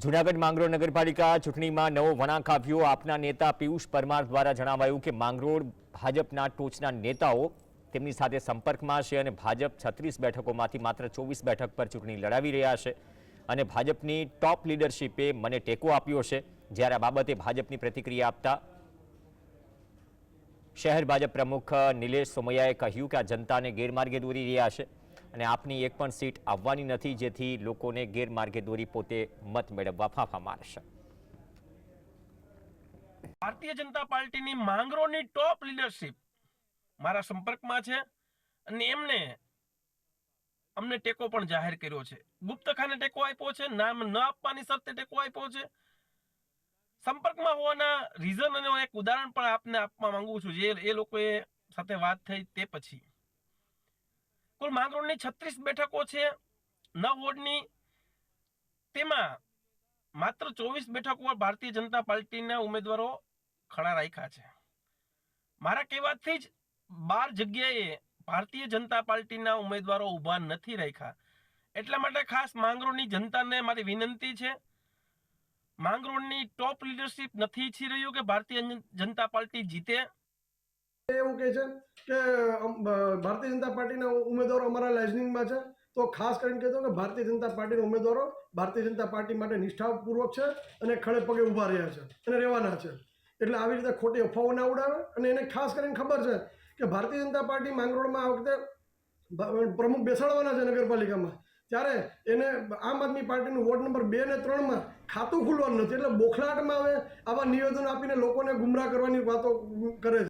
જૂનાગઢ માંગરોળ નગરપાલિકા ચૂંટણીમાં નવો વળાંક આવ્યો। આપના નેતા પિયુષ પરમાર દ્વારા જણાવાયું કે માંગરોળ ભાજપના ટોચના નેતાઓ તેમની સાથે સંપર્કમાં છે અને ભાજપ 36 બેઠકોમાંથી માત્ર 24 બેઠક પર ચૂંટણી લડાવી રહ્યા છે અને ભાજપની ટોપ લીડરશિપે મને ટેકો આપ્યો છે। જ્યારે આ બાબતે ભાજપની પ્રતિક્રિયા આપતા શહેર ભાજપ પ્રમુખ નિલેશ સોમૈયાએ કહ્યું કે આ જનતાને ગેરમાર્ગે દોરી રહ્યા છે અને આપની એક પણ સીટ આવવાની નથી, જેથી લોકોને ગેરમાર્ગે દોરી પોતે મત મેળવવા ફાંફા મારશે। ભારતીય જનતા પાર્ટીની માંગરોળની ટોપ લીડરશિપ મારા સંપર્કમાં છે અને એમને અમને ટેકો પણ જાહેર કર્યો છે। ગુપ્તખાને ટેકો આપ્યો છે, નામ ન આપવાની શરતે ટેકો આપ્યો છે। સંપર્કમાં હોવાના રીઝન અને એક ઉદાહરણ પણ આપને આપવા માંગુ છું, જે એ લોકોએ સાથે વાત થઈ તે પછી। કુલ માંગરોળની 36 બેઠકો છે 9 વોર્ડની, તેમાં માત્ર 24 બેઠકો પર ભારતીય જનતા પાર્ટીના ઉમેદવારો ખડા રાખ્યા છે। મારા કહેવાથી જ 12 જગ્યાએ ભારતીય જનતા પાર્ટીના ઉમેદવારો ઊભા નથી રાખ્યા। એટલા માટે ખાસ માંગરોળની જનતાને મારી વિનંતી છે, માંગરોળની ટોપ લીડરશિપ નથી ઈચ્છી રહ્યું કે ભારતીય જનતા પાર્ટી જીતે। એવું કહે છે કે ભારતીય જનતા પાર્ટીના ઉમેદવારો અમારા લાઇઝનિંગમાં છે, તો ખાસ કરીને કહેતો કે ભારતીય જનતા પાર્ટીના ઉમેદવારો ભારતીય જનતા પાર્ટી માટે નિષ્ઠાપૂર્વક છે અને ખડે પગે ઊભા રહ્યા છે અને રહેવાના છે। એટલે આવી રીતે ખોટી અફવાઓ ના ઉડાવે અને એને ખાસ કરીને ખબર છે કે ભારતીય જનતા પાર્ટી માંગરોળમાં આ વખતે પ્રમુખ બેસાડવાના છે નગરપાલિકામાં, ત્યારે એને આમ આદમી પાર્ટીનું વોર્ડ નંબર 2 અને 3માં ખાતું ખુલવાનું નથી। એટલે બોખલાટમાં હવે આવા નિવેદનો આપીને લોકોને ગુમરાહ કરવાની વાતો કરે છે।